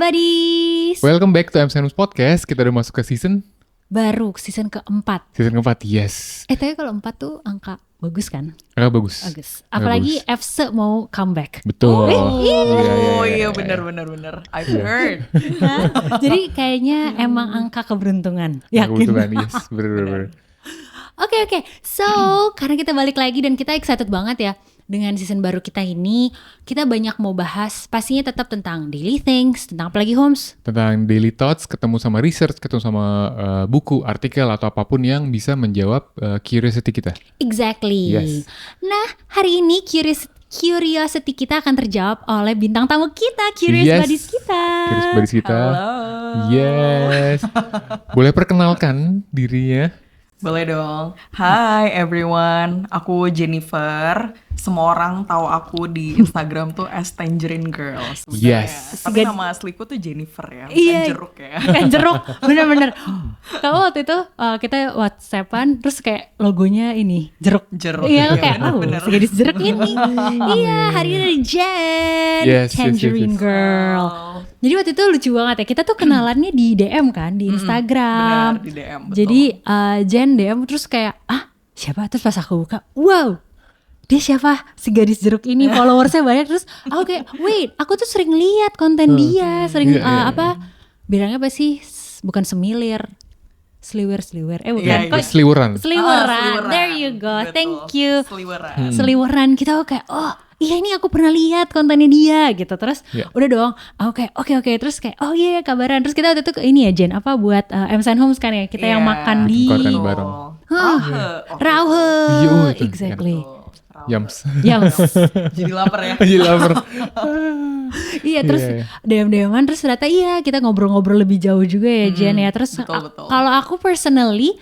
buddies. Welcome back to MSN Podcast. Kita udah masuk ke season keempat. Season keempat, yes. Tapi kalau 4 tuh angka bagus kan? Agak bagus. Apalagi FC mau comeback. Betul. Iya benar. I've heard. Jadi kayaknya emang angka keberuntungan. Yakin? Kebetulan, yes. Bener. Oke. So, karena kita balik lagi dan kita excited banget ya dengan season baru kita ini. Kita banyak mau bahas, pastinya tetap tentang daily things, tentang apa lagi Holmes? Tentang daily thoughts, ketemu sama research, ketemu sama buku, artikel, atau apapun yang bisa menjawab curiosity kita. Exactly. Yes. Nah, hari ini curiosity kita akan terjawab oleh bintang tamu kita, Curious Buddies kita. Curious Buddies kita. Halo. Yes. Boleh perkenalkan dirinya? Boleh dong. Hi everyone, aku Jennifer. Semua orang tahu aku di Instagram tuh as Tangerine Girl sebenarnya. Yes. Tapi nama asliku tuh Jennifer ya, bukan Iya. Jeruk ya. Bukan jeruk, bener-bener. Kamu waktu itu kita WhatsAppan, terus kayak logonya ini jeruk. Jeruk. Iya, Iya, kayak bener. segadis jeruk ini. Iya, hari ini ada Jen, Yes. Tangerine Girl. Jadi waktu itu lucu banget ya. Kita tuh kenalannya di DM kan, di Instagram. Benar, di DM, betul. Jadi Jen DM terus kayak siapa? Terus pas aku buka, wow, dia siapa? Si gadis jeruk ini, followersnya banyak. Terus aku kayak, wait, aku tuh sering lihat konten dia, sering Iya. bilangnya apa sih? Bukan semilir, sliwer. Bukan. Iya, Kok Seliweran. seliweran. There you go. Betul. Thank you. Seliweran. Seliweran. Kita kayak, oh iya ini aku pernah lihat kontennya dia gitu. Terus Iya. udah dong, aku kayak oke. Terus kayak oh iya kabaran. Terus kita waktu itu ke ini ya Jen, apa buat MSN Homes kan ya, kita yang Iya, makan di Konten betul. bareng. Rauhe. Iya, itu Exactly. Yams. Yams. Jadi lapar ya. Jadi lapar. Iya terus Iya. DM-an terus ternyata kita ngobrol-ngobrol lebih jauh juga ya Jen ya. Terus betul. kalau aku personally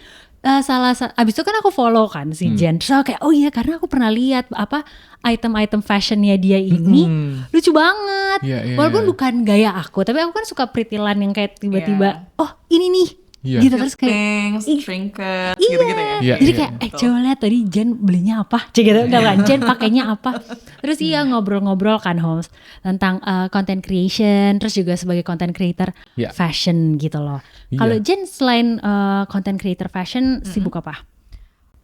abis itu kan aku follow kan si Jen. Terus aku kayak oh iya karena aku pernah lihat apa item-item fashionnya dia ini lucu banget. Iya. Walaupun bukan gaya aku, tapi aku kan suka pritilan yang kayak tiba-tiba oh ini nih. Iya. Gitu terus kayak Things, trinket, gitu-gitu ya. Iya, jadi iya. kayak coba lihat tadi Jen belinya apa cek gitu enggak Jen pakainya apa. Terus ngobrol-ngobrol kan Holmes tentang content creation, terus juga sebagai content creator Iya. fashion gitu loh. Iya. Kalau Jen selain content creator fashion sibuk apa?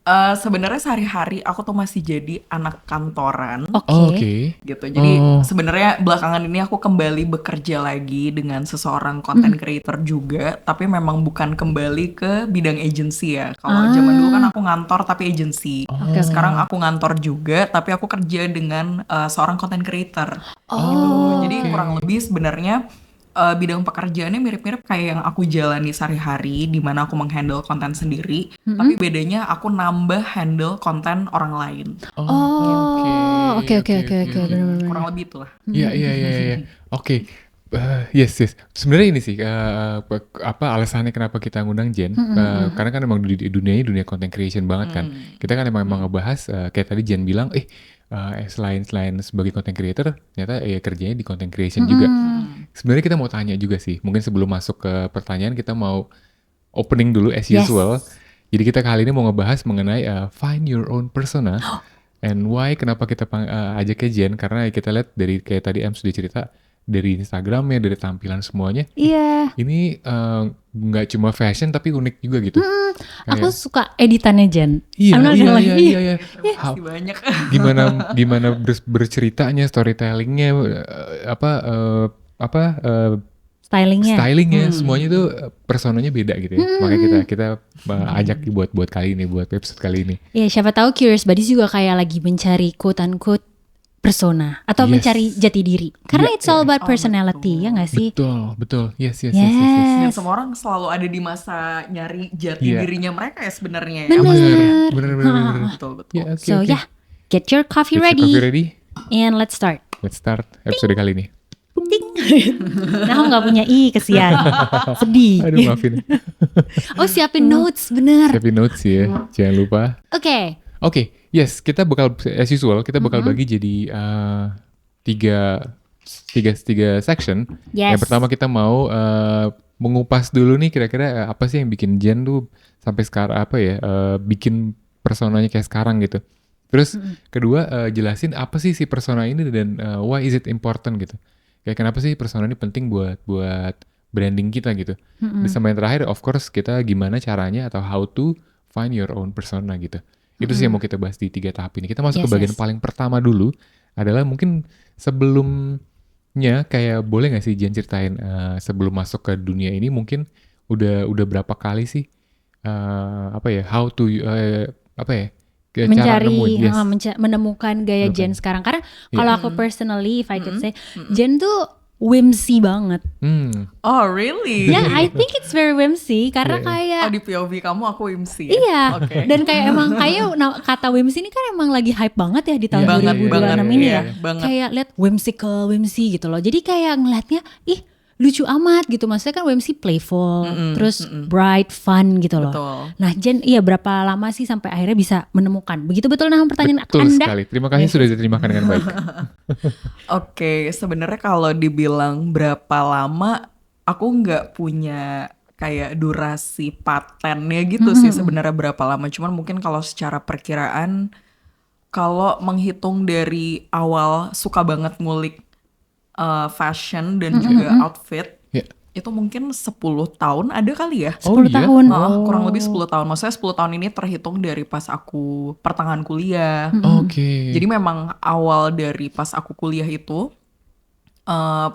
Sebenarnya sehari-hari aku tuh masih jadi anak kantoran. Oke. Gitu. Jadi sebenarnya belakangan ini aku kembali bekerja lagi dengan seseorang content creator juga, tapi memang bukan kembali ke bidang agency ya. Kalau zaman dulu kan aku ngantor tapi agency. Sekarang aku ngantor juga tapi aku kerja dengan seorang content creator. Gitu. Jadi kurang lebih sebenarnya bidang pekerjaannya mirip-mirip kayak yang aku jalani sehari-hari, di mana aku menghandle konten sendiri, tapi bedanya aku nambah handle konten orang lain. Oke. Benar-benar. Kurang lebih itulah. Iya. Oke. Yes. Sebenarnya ini sih apa alasannya kenapa kita ngundang Jen? Karena kan emang dunia content creation banget kan. Kita kan emang ngebahas kayak tadi Jen bilang, selain sebagai content creator, ternyata kerjanya di content creation juga. Sebenarnya kita mau tanya juga sih. Mungkin sebelum masuk ke pertanyaan kita mau opening dulu as usual. Jadi kita kali ini mau ngebahas mengenai find your own persona. And why? Kenapa kita ajaknya Jen? Karena kita lihat dari kayak tadi sudah cerita dari Instagramnya, dari tampilan semuanya. Iya. Ini nggak cuma fashion tapi unik juga gitu. Aku suka editannya Jen. Iya. Pasti banyak. Gimana berceritanya, storytellingnya, stylingnya, semuanya tuh personanya beda gitu ya. Makanya kita ajak buat kali ini, buat episode kali ini. Iya, siapa tahu Curious Buddies juga kayak lagi mencari quote unquote persona atau mencari jati diri. Karena it's all about personality, ya nggak sih? Betul. Yes. Dan semua orang selalu ada di masa nyari jati dirinya mereka ya sebenarnya ya. Bener. Betul. Yeah, okay, So okay. get your coffee Get your ready coffee ready. and let's start. Let's start episode kali ini. Nah, aku nggak punya kesian, sedih. Aduh maafin. Siapin notes, bener. Siapin notes ya, jangan lupa. Oke. Yes, kita bakal as usual bagi jadi tiga section. Yes. Yang pertama kita mau mengupas dulu nih kira-kira apa sih yang bikin Jen tuh sampai sekarang bikin personanya kayak sekarang gitu. Terus kedua jelasin apa sih si persona ini dan why is it important gitu. Kayak kenapa sih persona ini penting buat branding kita gitu. Dan sama yang terakhir, of course, kita gimana caranya atau how to find your own persona gitu. Itu sih yang mau kita bahas di 3 tahap ini. Kita masuk ke bagian paling pertama dulu, adalah mungkin sebelumnya kayak boleh nggak sih Jen ceritain sebelum masuk ke dunia ini mungkin udah berapa kali sih how to kayak cara mencari nemuin, menemukan gaya Jen sekarang. Karena kalau aku personally, if I could say, Jen tuh whimsy banget. Oh really? Yeah, I think it's very whimsy karena kayak di POV kamu aku whimsy. Iya. Okay. Dan kayak emang kata whimsy ini kan emang lagi hype banget ya di tahun 2026 ini ya. Kayak lihat whimsy gitu loh. Jadi kayak ngeliatnya lucu amat gitu. Maksudnya kan whimsy playful, terus bright, fun gitu loh. Betul. Nah Jen, berapa lama sih sampai akhirnya bisa menemukan? Begitu betul pertanyaan betul Anda? Betul sekali. Terima kasih sudah diterima dengan baik. Oke, sebenarnya kalau dibilang berapa lama, aku nggak punya kayak durasi patennya gitu sih sebenarnya berapa lama. Cuman mungkin kalau secara perkiraan, kalau menghitung dari awal suka banget ngulik fashion dan juga outfit, itu mungkin 10 tahun ada kali ya. 10 tahun. Kurang lebih 10 tahun. Maksudnya 10 tahun ini terhitung dari pas aku pertengahan kuliah. Oke. Jadi memang awal dari pas aku kuliah itu,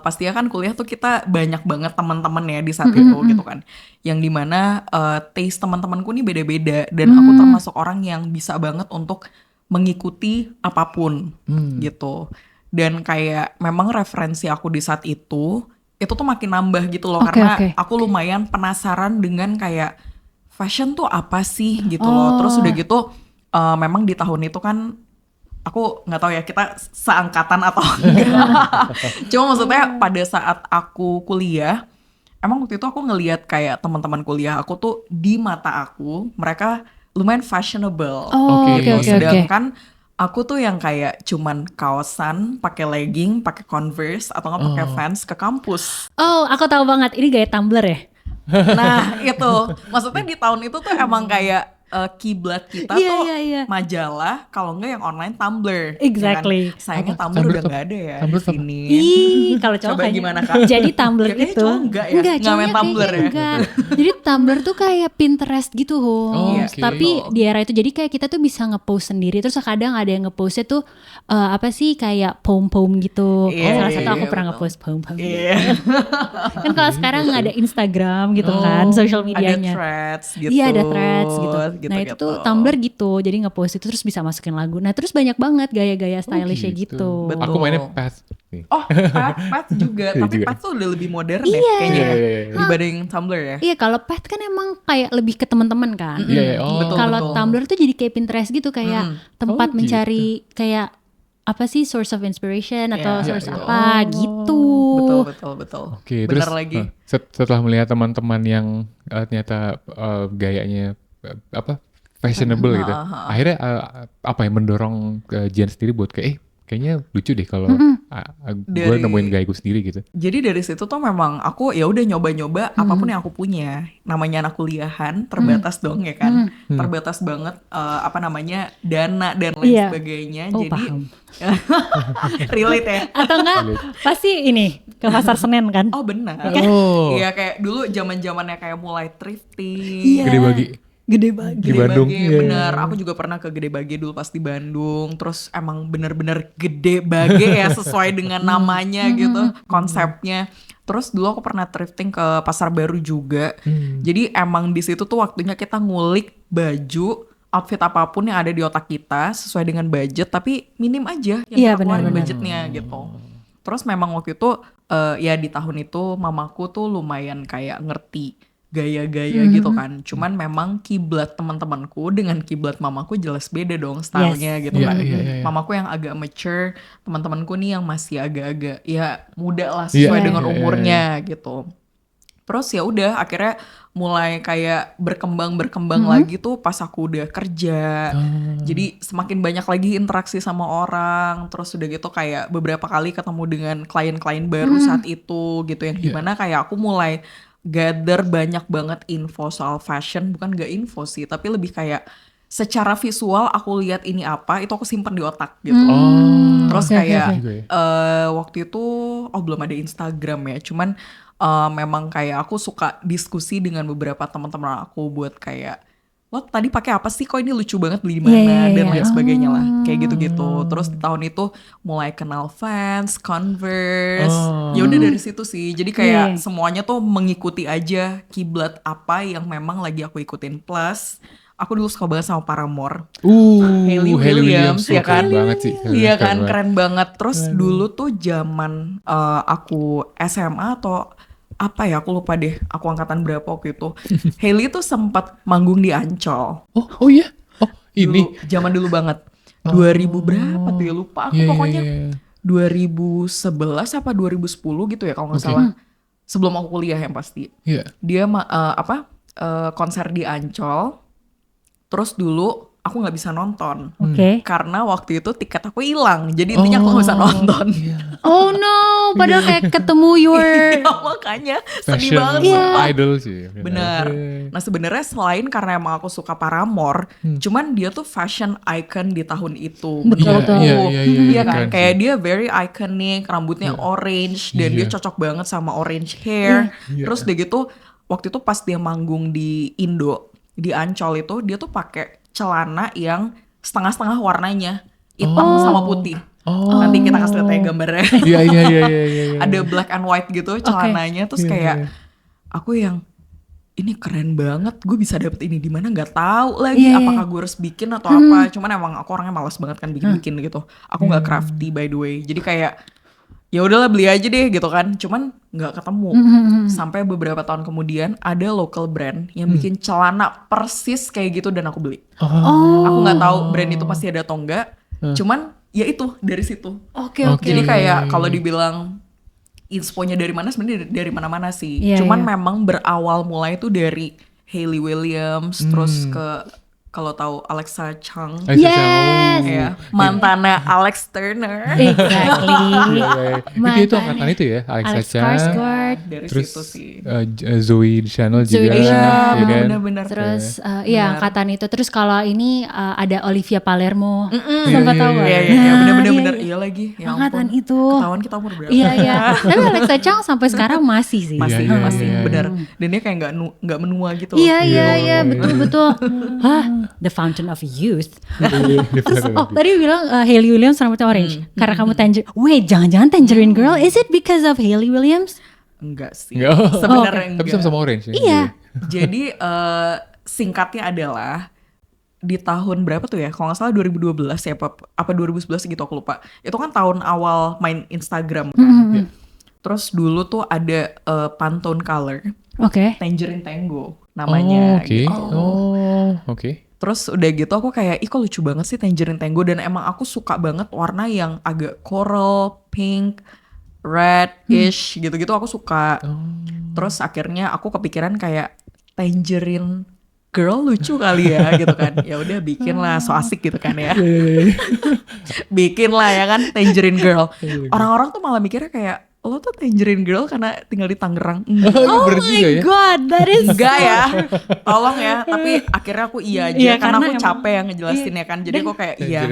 pastinya kan kuliah tuh kita banyak banget teman-teman ya di saat itu gitu kan. Yang dimana taste teman-temanku nih beda-beda. Dan aku termasuk orang yang bisa banget untuk mengikuti apapun gitu. Dan kayak memang referensi aku di saat itu tuh makin nambah gitu loh. Karena aku lumayan penasaran dengan kayak fashion tuh apa sih gitu loh. Terus udah gitu memang di tahun itu kan aku nggak tahu ya kita seangkatan atau enggak. Cuma maksudnya pada saat aku kuliah, emang waktu itu aku ngelihat kayak teman-teman kuliah aku tuh di mata aku mereka lumayan fashionable. Sedangkan aku tuh yang kayak cuman kaosan, pakai legging, pakai Converse atau nggak pakai Vans ke kampus. Oh, aku tahu banget. Ini gaya Tumblr ya? Nah, itu. Maksudnya di tahun itu tuh emang kayak kiblat kita tuh majalah, kalau enggak yang online Tumblr. Exactly. Ya kan? Sayangnya Tumblr udah nggak ada ya di sini. Kalau cowok kayaknya gimana Kak? Jadi Tumblr itu itu enggak main Tumblr ya. Enggak. Jadi Tumblr tuh kayak Pinterest gitu, tapi di era itu jadi kayak kita tuh bisa ngepost sendiri. Terus kadang ada yang ngepostnya tuh kayak poem-poem gitu. Salah satu aku pernah ngepost poem-poem. Kan kalau sekarang ada Instagram gitu kan, social medianya. Ada threads gitu. Iya, ada threads gitu. Nah itu tuh Tumblr gitu, jadi ngepost itu terus bisa masukin lagu. Nah terus banyak banget gaya-gaya stylishnya gitu. Betul. Aku mainnya Path. Path juga. Tapi Path tuh udah lebih modern ya kayaknya dibanding Tumblr ya. Iya, kalau Path kan emang kayak lebih ke teman-teman kan. Kalau Tumblr tuh jadi kayak Pinterest gitu, kayak tempat mencari kayak apa sih source of inspiration atau source apa gitu. Betul. Oke, benar terus lagi. Setelah melihat teman-teman yang ternyata gayanya fashionable gitu, akhirnya apa yang mendorong Jen sendiri buat kayaknya lucu deh kalau gue nemuin gaya gue sendiri gitu. Jadi dari situ tuh memang aku ya udah nyoba-nyoba apapun yang aku punya. Namanya anak kuliahan terbatas dong ya kan. Terbatas banget dana dan lain sebagainya. Jadi paham. relate ya. Atau enggak pasti ini ke pasar Senen kan. Oh benar. Iya kayak dulu zaman-zamannya kayak mulai thrifting. Gede Bagi bener. Aku juga pernah ke Gede Bage dulu pas di Bandung. Terus emang bener-bener Gede Bage ya sesuai dengan namanya gitu konsepnya. Terus dulu aku pernah thrifting ke Pasar Baru juga. Jadi emang di situ tuh waktunya kita ngulik baju, outfit apapun yang ada di otak kita sesuai dengan budget, tapi minim aja yang kita keluarin budgetnya gitu. Terus memang waktu itu ya di tahun itu mamaku tuh lumayan kayak ngerti gaya-gaya gitu kan. Cuman memang kiblat teman-temanku dengan kiblat mamaku jelas beda dong stylenya gitu kan. Mamaku yang agak mature, teman-temanku nih yang masih agak-agak ya muda lah sesuai dengan umurnya gitu. Terus ya udah akhirnya mulai kayak berkembang lagi tuh pas aku udah kerja. Jadi semakin banyak lagi interaksi sama orang. Terus udah gitu kayak beberapa kali ketemu dengan klien-klien baru saat itu gitu. Yang dimana kayak aku mulai gather banyak banget info soal fashion. Bukan gak info sih, tapi lebih kayak secara visual aku lihat ini apa, itu aku simpen di otak gitu. Terus kayak waktu itu belum ada Instagram ya. Cuman memang kayak aku suka diskusi dengan beberapa teman-teman aku buat kayak, lo tadi pakai apa sih? Kok ini lucu banget, beli di mana dan lain sebagainya lah. Kayak gitu-gitu. Terus tahun itu mulai kenal Vans, Converse. Ya udah dari situ sih. Jadi kayak semuanya tuh mengikuti aja kiblat apa yang memang lagi aku ikutin. Plus aku dulu suka banget sama Paramore. Hayley Williams ya kan? Keren banget sih. Iya kan, keren banget. Terus dulu tuh zaman aku SMA atau apa ya, aku lupa deh, aku angkatan berapa waktu itu. Hayley tuh sempat manggung di Ancol. Oh iya. Oh ini. Zaman dulu banget. 2000 berapa tuh ya, lupa aku pokoknya. 2011 apa 2010 gitu ya kalau nggak salah. Sebelum aku kuliah yang pasti. Dia konser di Ancol. Terus dulu aku nggak bisa nonton. Karena waktu itu tiket aku hilang. Jadi intinya aku nggak bisa nonton. Oh no, padahal kayak ketemu your makanya sedih banget. Idol sih. Benar. Nah sebenarnya selain karena emang aku suka Paramore, cuman dia tuh fashion icon di tahun itu. Betul. Iya kan, kayak dia very iconic, rambutnya orange dan dia cocok banget sama orange hair. Terus udah gitu waktu itu pas dia manggung di Indo, di Ancol itu dia tuh pakai celana yang setengah-setengah warnanya, hitam sama putih. Nanti kita kasih lihat ya gambarnya. Iya. Ada black and white gitu celananya, terus kayak aku yang ini keren banget, gue bisa dapet ini di mana nggak tahu lagi. Apakah gue harus bikin atau apa? Cuman emang aku orangnya malas banget kan bikin gitu. Aku nggak crafty by the way. Jadi kayak ya udahlah beli aja deh gitu kan. Cuman nggak ketemu. Sampai beberapa tahun kemudian ada local brand yang bikin celana persis kayak gitu dan aku beli. Aku nggak tahu brand itu pasti ada atau enggak. Cuman ya itu dari situ. Jadi kayak kalau dibilang insponya dari mana, sebenarnya dari mana-mana sih. Cuman memang berawal mulai itu dari Hayley Williams, terus ke kalau tahu Alexa Chung, ya, mantannya Alex Turner. Exactly. Itu angkatan itu ya, Alexa Chung. Dari terus situ sih. Zoe Deschanel juga. Iya, kan? benar-benar. Terus iya angkatan itu. Terus kalau ini ada Olivia Palermo. Sempat tahu gak? Iya, benar-benar. Iya lagi. Ya angkatan ampun. itu. Ketahuan kita umur berapa? Iya. Tapi Alexa Chung sampai sekarang masih sih. Masih, benar. Dan dia kayak nggak menua gitu. Iya, betul. Hah, the fountain of youth. Terus tadi bilang Hayley Williams rambutnya orange. Karena kamu Tangerine. Wait, jangan-jangan Tangerine Girl? Is it because of Hayley Williams? Enggak sih. Sebenarnya enggak. Tapi sama-sama orange ya. Iya. Jadi singkatnya adalah di tahun berapa tuh ya? Kalau nggak salah 2012 ya, apa 2011 gitu aku lupa. Itu kan tahun awal main Instagram kan. Terus dulu tuh ada Pantone Color. Tangerine Tango namanya. Oke. Terus udah gitu aku kayak, kok lucu banget sih Tangerine Tango. Dan emang aku suka banget warna yang agak coral, pink, red-ish gitu-gitu aku suka. Terus akhirnya aku kepikiran kayak Tangerine Girl lucu kali ya gitu kan. Ya udah bikin lah, so asik gitu kan ya. Bikin lah ya kan Tangerine Girl. Orang-orang tuh malah mikirnya kayak, lo tuh Tangerine Girl karena tinggal di Tangerang. Oh my god, that is enggak ya. Tolong ya, tapi akhirnya aku iya aja karena aku capek yang ngejelasin ya kan. Jadi aku kayak iya.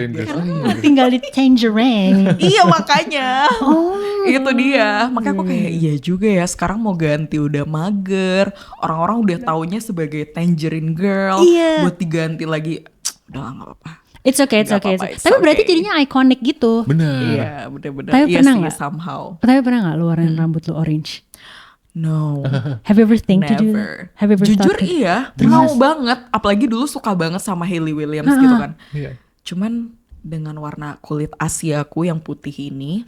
Tinggal di Tangerine. Iya makanya. Itu dia. Makanya aku kayak iya juga ya. Sekarang mau ganti udah mager. Orang-orang udah taunya sebagai Tangerine Girl. Buat diganti lagi, udah lah gak apa-apa. It's okay. Tapi berarti jadinya iconic gitu. Benar. Iya, benar-benar. Tapi pernah nggak? Somehow. Tapi pernah nggak lu warnain rambut lu orange? No. Have you ever think to do Never. that? Have you ever Jujur thought iya, mau banget. Apalagi dulu suka banget sama Hayley Williams gitu kan. Cuman dengan warna kulit Asiaku yang putih ini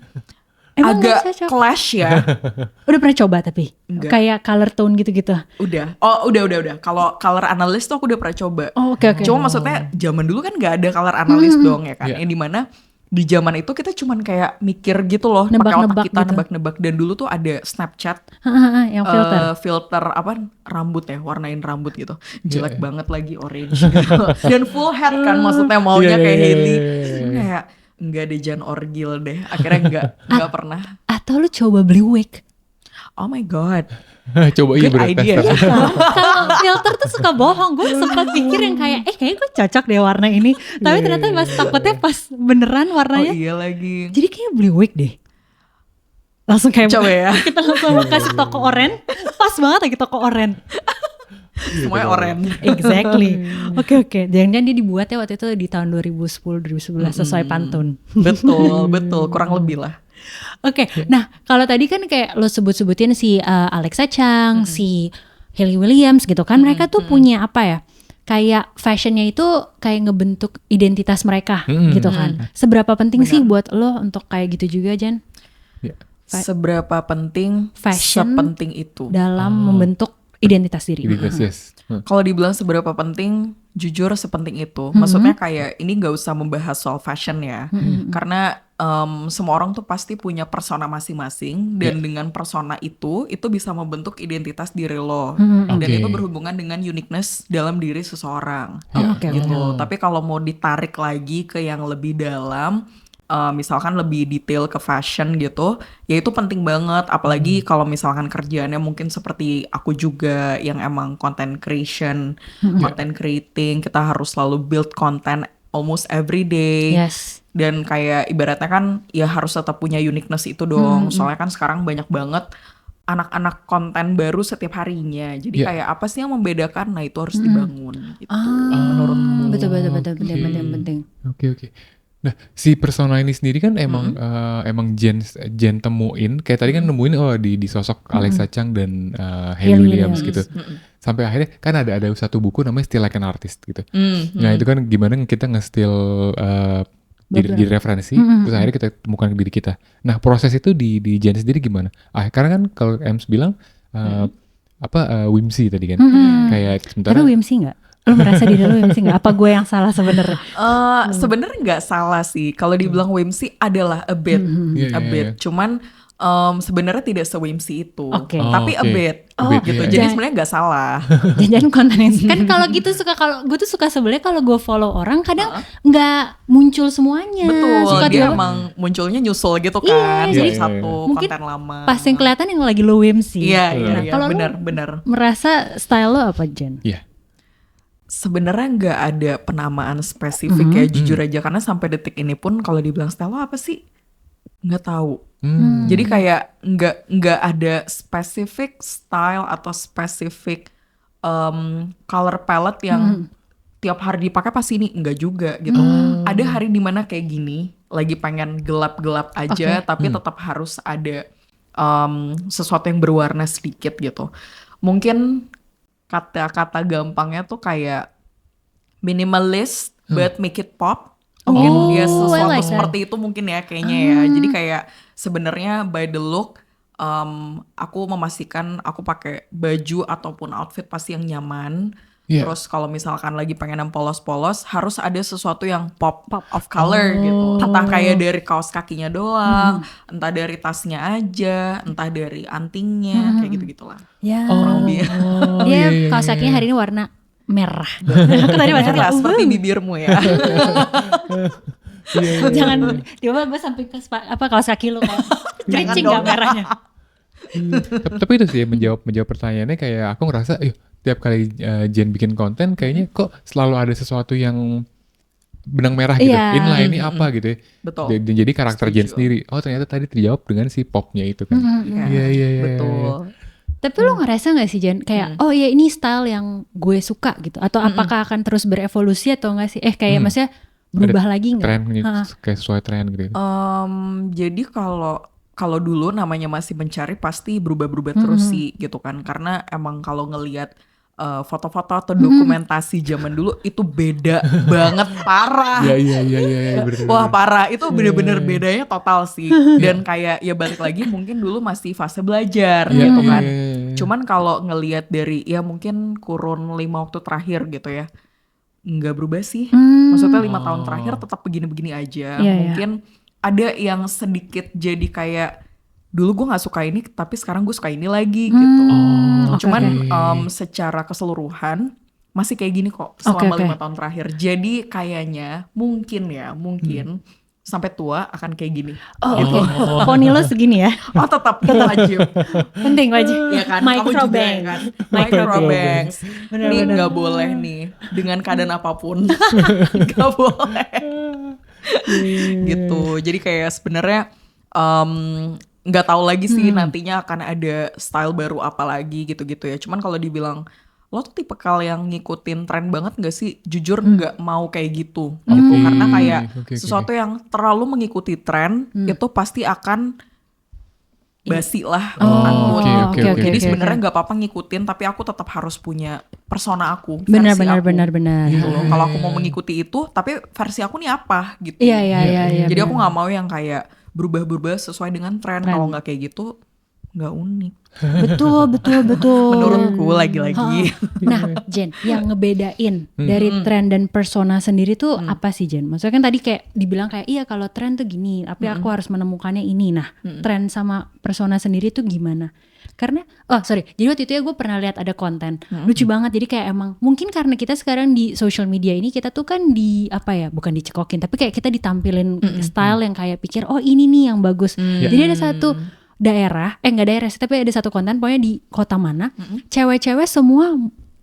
Emang agak clash ya. Udah pernah coba tapi? Enggak. Kayak color tone gitu-gitu? Udah. Oh udah. Kalau color analyst tuh aku udah pernah coba. Oke. Cuma maksudnya zaman dulu kan gak ada color analyst dong ya kan. Yang dimana di zaman itu kita cuman kayak mikir gitu loh. Pakai otak kita gitu. nebak-nebak. Dan dulu tuh ada Snapchat. Yang filter. Filter apa rambut ya, warnain rambut gitu. Jelek banget lagi orange gitu. Dan full head kan maksudnya maunya kayak Hayley. Kayak enggak deh, Jan Orgil deh. Akhirnya enggak pernah. Atau lu coba beli wig. Oh my god. Coba iya Good idea. Kalau filter tuh suka bohong. Gue sempat pikir yang kayak kayaknya gue cocok deh warna ini. Tapi ternyata pas takutnya pas beneran warnanya. Oh iya lagi. Jadi kayaknya beli wig deh. Langsung kayak Coba ya. kita langsung kasih toko oren. Pas banget lagi toko oren. Semuanya oren. Exactly. Oke. Jangan-jangan dia dibuat ya waktu itu di tahun 2010-2011 sesuai pantun. Betul, kurang lebih lah. Oke, nah kalau tadi kan kayak lo sebut-sebutin si Alexa Chung, si Hayley Williams gitu kan, mereka tuh punya apa ya? Kayak fashionnya itu kayak ngebentuk identitas mereka gitu kan. Seberapa penting sih buat lo untuk kayak gitu juga, Jan? Seberapa penting Fashion sepenting itu dalam membentuk identitas diri. Identitas, yes. Kalau dibilang seberapa penting, jujur sepenting itu. Maksudnya kayak ini gak usah membahas soal fashion ya. Karena semua orang tuh pasti punya persona masing-masing. Dan dengan persona itu bisa membentuk identitas diri lo. Dan itu berhubungan dengan uniqueness dalam diri seseorang. Gitu. Tapi kalau mau ditarik lagi ke yang lebih dalam, misalkan lebih detail ke fashion gitu, ya itu penting banget. Apalagi kalau misalkan kerjaannya mungkin seperti aku juga yang emang content creation, content creating, kita harus selalu build content almost every day. Yes. Dan kayak ibaratnya kan ya harus tetap punya uniqueness itu dong. Soalnya kan sekarang banyak banget anak-anak konten baru setiap harinya. Jadi kayak apa sih yang membedakan? Nah itu harus dibangun gitu. Menurutku. Betul penting. Oke. Nah, si persona ini sendiri kan emang Jen temuin, kayak tadi kan nemuin di sosok Alexa Chung dan Hayley Williams gitu. Sampai akhirnya kan ada satu buku namanya Still Like an Artist gitu. Nah, itu kan gimana kita nge-still di referensi, terus akhirnya kita temukan diri kita. Nah, proses itu di Jen sendiri gimana? Karena kan kalau Ems bilang whimsy tadi kan. Kayak sementara. Tapi whimsy nggak? Lo merasa diri lo whimsy nggak? Apa gue yang salah sebenarnya? Sebenarnya nggak salah sih. Kalau dibilang whimsy adalah a bit, Cuman sebenarnya tidak se-whimsy itu. Tapi a bit. Gitu. Jadi sebenarnya nggak salah. Jangan konten kan kalau gitu kalau gue tuh suka sebenarnya kalau gue follow orang kadang nggak muncul semuanya. Betul. Suka dia emang munculnya nyusul gitu kan. Jadi satu mungkin konten lama. pas yang kelihatan yang lagi lo whimsy. Iya. Kalau benar. merasa style lo apa, Jen? Iya. Sebenarnya nggak ada penamaan spesifik ya, jujur aja, karena sampai detik ini pun kalau dibilang style lo apa sih nggak tahu. Jadi kayak nggak ada specific style atau specific color palette yang tiap hari dipakai pasti ini, enggak juga gitu. Ada hari dimana kayak gini lagi pengen gelap-gelap aja, tapi tetap harus ada sesuatu yang berwarna sedikit gitu. Mungkin kata-kata gampangnya tuh kayak minimalist but make it pop. Mungkin ya sesuatu seperti itu mungkin ya kayaknya ya. Jadi kayak sebenarnya by the look aku memastikan aku pakai baju ataupun outfit pasti yang nyaman. Terus kalau misalkan lagi pengen yang polos-polos harus ada sesuatu yang pop of color gitu. Entah kayak dari kaos kakinya doang, entah dari tasnya aja, entah dari antingnya, kayak gitu-gitulah. Dia kaos kakinya hari ini warna merah. Tadi merah seperti bibirmu ya. Jangan tiba-tiba gue sampai ke kaos kaki lo kayak kerincing gak merahnya. Tapi itu sih menjawab pertanyaannya, kayak aku ngerasa tiap kali Jen bikin konten kayaknya kok selalu ada sesuatu yang benang merah gitu. Ini apa gitu ya. Betul. Jadi karakter Jen sendiri. Oh, ternyata tadi terjawab dengan si popnya itu kan. Iya. Betul. Tapi lo ngerasa gak sih, Jen, kayak oh ya ini style yang gue suka gitu, atau apakah akan terus berevolusi atau gak sih? Kayak maksudnya berubah lagi gak? Tren kayak sesuai tren gitu. Jadi kalau dulu namanya masih mencari pasti berubah-berubah terus sih gitu kan. Karena emang kalau ngelihat foto-foto atau dokumentasi zaman dulu itu beda banget, parah. Iya, bener. Wah parah, itu bener-bener bedanya total sih. Dan kayak ya balik lagi mungkin dulu masih fase belajar gitu kan. Cuman kalau ngelihat dari ya mungkin kurun 5 waktu terakhir gitu ya, nggak berubah sih. Maksudnya 5 tahun terakhir tetap begini-begini aja. Mungkin ada yang sedikit jadi kayak dulu gue nggak suka ini tapi sekarang gue suka ini lagi gitu. Cuman secara keseluruhan masih kayak gini kok selama 5 tahun terakhir. Jadi kayaknya mungkin sampai tua akan kayak gini. Gitu. Poni lo segini ya? Oh tetap wajib. Penting wajib. Ya kan? Microbank. Kan? Microbanks. Ini nggak boleh nih dengan keadaan apapun. Nggak boleh. Gitu. Jadi kayak sebenarnya nggak tahu lagi sih nantinya akan ada style baru apa lagi gitu-gitu ya. Cuman kalau dibilang lo tuh tipikal yang ngikutin tren banget gak sih? Jujur nggak mau kayak gitu. Karena kayak sesuatu yang terlalu mengikuti tren itu pasti akan basi lah menurut aku. Jadi sebenarnya nggak apa-apa ngikutin, tapi aku tetap harus punya persona aku, versi aku. Benar. Gitu loh. Kalau aku mau mengikuti itu, tapi versi aku nih apa gitu. Iya. Jadi aku nggak mau yang kayak berubah-berubah sesuai dengan tren. Kalau nggak kayak gitu, nggak unik. Betul. Menurutku lagi-lagi. Nah, Jen, yang ngebedain dari tren dan persona sendiri tuh apa sih, Jen? Maksudnya kan tadi kayak dibilang kayak iya kalau tren tuh gini, tapi aku harus menemukannya ini. Nah, tren sama persona sendiri tuh gimana? Karena, jadi waktu itu ya gue pernah lihat ada konten lucu banget. Jadi kayak emang mungkin karena kita sekarang di social media ini kita tuh kan bukan dicekokin, tapi kayak kita ditampilin style yang kayak pikir oh ini nih yang bagus. Jadi ada satu nggak daerah sih, tapi ada satu konten pokoknya di kota mana cewek-cewek semua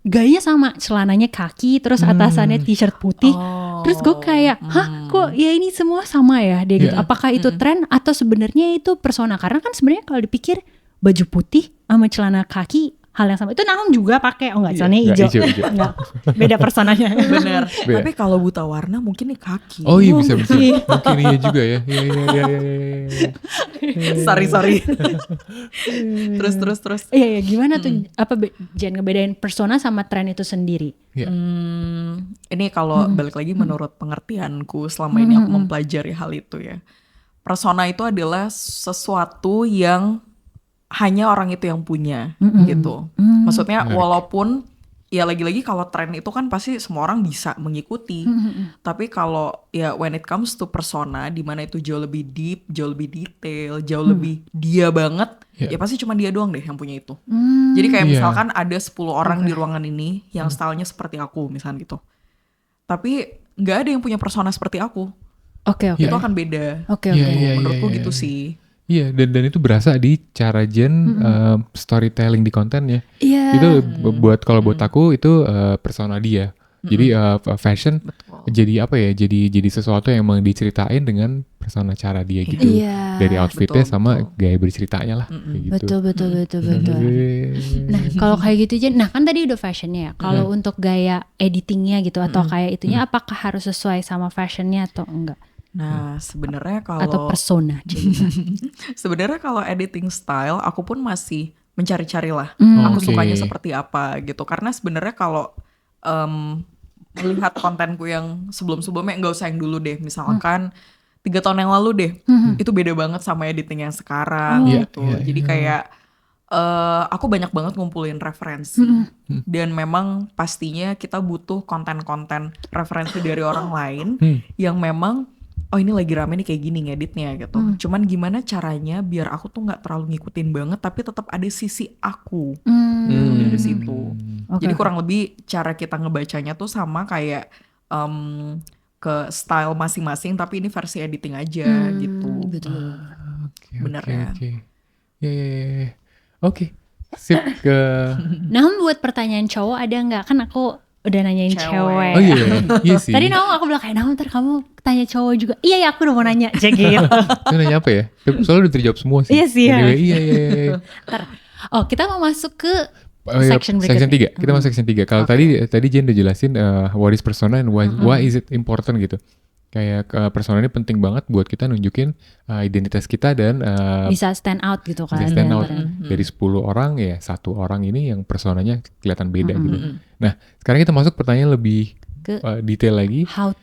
gaya sama, celananya kaki terus atasannya t-shirt putih. Terus gue kayak kok ya ini semua sama ya dia gitu. Apakah itu tren atau sebenarnya itu persona? Karena kan sebenarnya kalau dipikir baju putih sama celana kaki hal yang sama. Itu Nahum juga pakai, celananya hijau. Enggak, beda personanya. Bener. Tapi kalau buta warna mungkin nih kaki. Oh iya bisa. Mungkin iya juga ya. Iya. Sorry. Terus. Iya, gimana tuh jangan ngebedain persona sama tren itu sendiri? Ini kalau balik lagi menurut pengertianku selama ini aku mempelajari hal itu ya. Persona itu adalah sesuatu yang hanya orang itu yang punya gitu. Maksudnya walaupun ya lagi-lagi kalau tren itu kan pasti semua orang bisa mengikuti. Tapi kalau ya when it comes to persona, di mana itu jauh lebih deep, jauh lebih detail, jauh lebih dia banget, ya pasti cuma dia doang deh yang punya itu. Jadi kayak misalkan ada 10 orang di ruangan ini yang stylenya seperti aku misalnya gitu. Tapi nggak ada yang punya persona seperti aku. Oke. Itu akan beda. Oke. Menurutku gitu sih. Iya, dan itu berasa di cara Jen storytelling di kontennya. Iya. Itu buat aku itu persona dia. Jadi fashion jadi apa ya? Jadi sesuatu yang emang diceritain dengan persona cara dia gitu. Iya. Dari outfitnya sama gaya berceritanya lah. Betul. Nah kalau kayak gitu Jen, nah kan tadi udah fashionnya ya. Kalau untuk gaya editingnya gitu atau kayak itunya, apakah harus sesuai sama fashionnya atau enggak? Nah, sebenarnya kalau atau persona, sebenarnya kalau editing style, aku pun masih mencari-cari lah. Aku sukanya seperti apa gitu. Karena sebenarnya kalau melihat kontenku yang sebelum-sebelumnya, nggak usah yang dulu deh. Misalkan 3 tahun yang lalu deh, itu beda banget sama editing yang sekarang gitu. Jadi kayak aku banyak banget ngumpulin referensi. Dan memang pastinya kita butuh konten-konten referensi dari orang lain yang memang oh ini lagi rame nih kayak gini ngeditnya gitu. Cuman gimana caranya biar aku tuh gak terlalu ngikutin banget tapi tetap ada sisi aku dari situ. Jadi kurang lebih cara kita ngebacanya tuh sama kayak ke style masing-masing tapi ini versi editing aja gitu. Betul. Bener ya. Ya. Oke. Sip ke. Nah buat pertanyaan cowok ada gak? Kan aku udah nanyain cewek. Oh iya sih. Tadi aku bilang kayak ntar kamu tanya cowok juga. Iya aku udah mau nanya aja gitu. Itu nanya apa ya? Soalnya udah terjawab semua sih. Iya sih. Anyway, iya. Kita mau masuk ke section berikutnya. Section 3. Kita masuk section 3. Kalau tadi Jen udah jelasin what is persona and why is it important gitu. Kayak persona ini penting banget buat kita nunjukin identitas kita dan bisa stand out gitu kan. Bisa stand out. Dari 10 orang ya 1 orang ini yang personanya kelihatan beda gitu. Nah sekarang kita masuk pertanyaan lebih detail lagi. How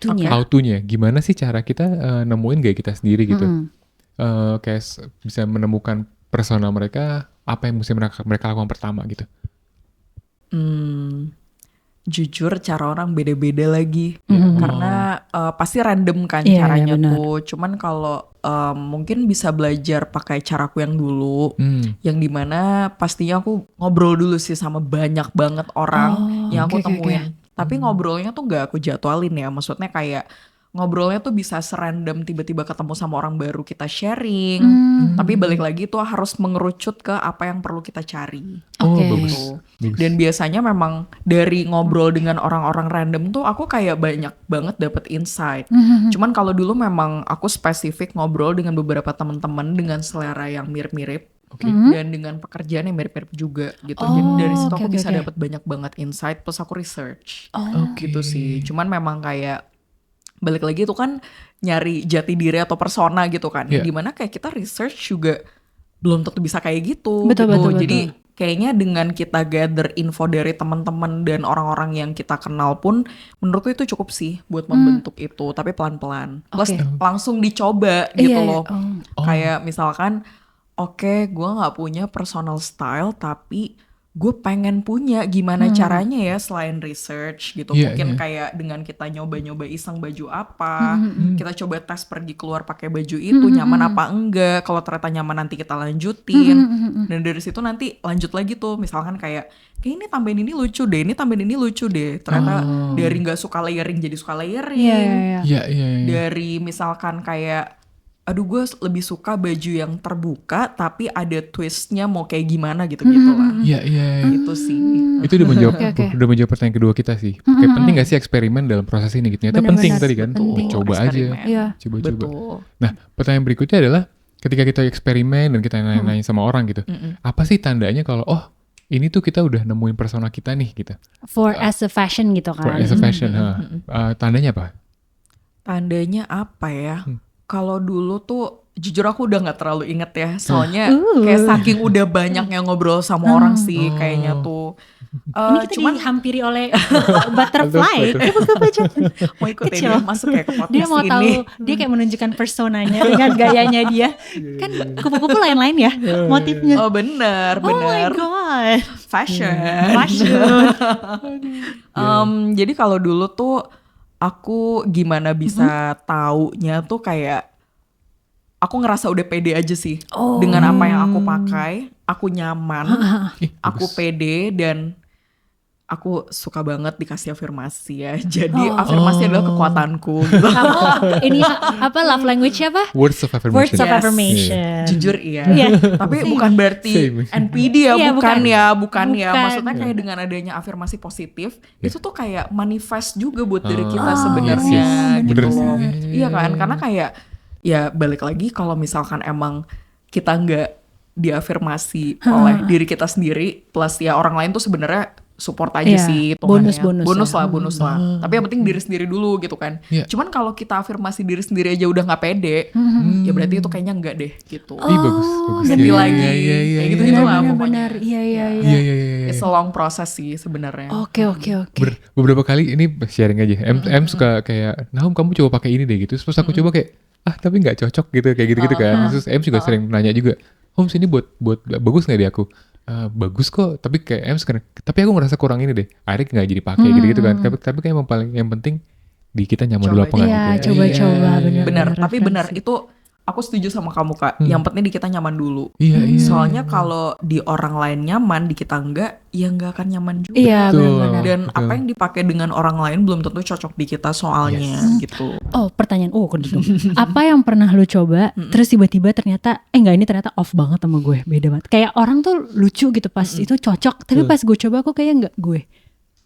to-nya. Gimana sih cara kita nemuin gaya kita sendiri gitu. Kayak bisa menemukan persona mereka, apa yang mesti mereka lakukan pertama gitu. Jujur cara orang beda-beda lagi karena pasti random kan caranya tuh. Cuman kalau mungkin bisa belajar pakai caraku yang dulu, yang dimana pastinya aku ngobrol dulu sih sama banyak banget orang yang aku temuin. Tapi ngobrolnya tuh nggak aku jadwalin ya, maksudnya kayak ngobrolnya tuh bisa serandom tiba-tiba ketemu sama orang baru kita sharing. Tapi balik lagi tuh harus mengerucut ke apa yang perlu kita cari. Oke. Bagus. Dan biasanya memang dari ngobrol dengan orang-orang random tuh aku kayak banyak banget dapet insight. Cuman kalau dulu memang aku spesifik ngobrol dengan beberapa teman-teman dengan selera yang mirip-mirip. Dan dengan pekerjaan yang mirip-mirip juga gitu. Jadi dari situ aku bisa dapat banyak banget insight plus aku research. Gitu sih. Cuman memang kayak balik lagi itu kan nyari jati diri atau persona gitu kan. Dimana kayak kita research juga belum tentu bisa kayak gitu. Betul. Jadi kayaknya dengan kita gather info dari teman-teman dan orang-orang yang kita kenal pun menurutku itu cukup sih buat membentuk itu. Tapi pelan-pelan. Plus langsung dicoba gitu loh. Kayak misalkan oke, gue gak punya personal style tapi gue pengen punya gimana caranya ya selain research gitu. Mungkin kayak dengan kita nyoba-nyoba iseng baju apa, kita coba tes pergi keluar pakai baju itu nyaman apa enggak. Kalau ternyata nyaman nanti kita lanjutin. Dan dari situ nanti lanjut lagi tuh, misalkan kayak ini tambahin ini lucu deh, ini tambahin ini lucu deh. Ternyata dari nggak suka layering jadi suka layering. Dari misalkan kayak aduh gue lebih suka baju yang terbuka tapi ada twistnya mau kayak gimana gitu-gitu lah. Itu sih. Itu udah menjawab pertanyaan kedua kita sih. Kayak penting gak sih eksperimen dalam proses ini gitu. Ternyata penting tadi kan. Coba aja. Coba-coba. Nah, pertanyaan berikutnya adalah ketika kita eksperimen dan kita nanya-nanya sama orang gitu. Apa sih tandanya kalau ini tuh kita udah nemuin persona kita nih gitu. As a fashion gitu kan. For as a fashion. Tandanya apa? Tandanya apa ya? Kalau dulu tuh jujur aku udah gak terlalu inget ya. Soalnya kayak saking udah banyak yang ngobrol sama orang sih kayaknya tuh. Ini kita dihampiri oleh butterfly. Mau ikut ya, masuk kayak ke podcast ini. Dia mau tahu, dia kayak menunjukkan personanya dengan gayanya dia. Kan kupu-kupu lain-lain ya motifnya. Oh benar. Oh my god. Fashion. Jadi kalau dulu tuh aku gimana bisa taunya tuh kayak aku ngerasa udah pede aja sih dengan apa yang aku pakai, aku nyaman, aku pede dan aku suka banget dikasih afirmasi ya. Jadi afirmasi adalah kekuatanku gitu. Kamu ini apa love language apa? Words of affirmation. Words of affirmation. Jujur iya. Tapi bukan berarti NPD ya, bukan ya. Maksudnya kayak dengan adanya afirmasi positif, itu tuh kayak manifest juga buat diri kita sebenarnya gitu loh. Iya kan? Karena kayak ya balik lagi kalau misalkan emang kita nggak diafirmasi oleh diri kita sendiri, plus ya orang lain tuh sebenarnya support aja sih hitungannya. Bonus lah. Tapi yang penting diri sendiri dulu gitu kan. Cuman kalau kita afirmasi diri sendiri aja udah nggak pede, ya berarti itu kayaknya enggak deh gitu. Bagus. Ganti lagi. Kayak gitu lah pokoknya. Iya. It's a long process sih sebenarnya. Oke. Beberapa kali ini sharing aja. M suka kayak, Nahum kamu coba pakai ini deh gitu. Terus aku coba kayak, tapi nggak cocok gitu kayak gitu kan. Terus M juga sering nanya juga, Hom sini buat bagus nggak di aku? Bagus kok, tapi kayak tapi aku ngerasa kurang ini deh. Akhirnya nggak jadi pakai gitu kan. Tapi kayak yang penting di kita nyaman dulu apa nggak? Iya, coba-coba benar. Tapi benar itu aku setuju sama kamu Kak. Yang penting di kita nyaman dulu. Iya. Soalnya kalau di orang lain nyaman, di kita enggak, ya nggak akan nyaman juga. Iya, benar. Dan apa yang dipakai dengan orang lain belum tentu cocok di kita soalnya gitu. Oh, pertanyaan. Apa yang pernah lu coba terus tiba-tiba ternyata enggak, ini ternyata off banget sama gue, beda banget. Kayak orang tuh lucu gitu pas itu cocok, tapi pas gue coba kok kayak enggak gue.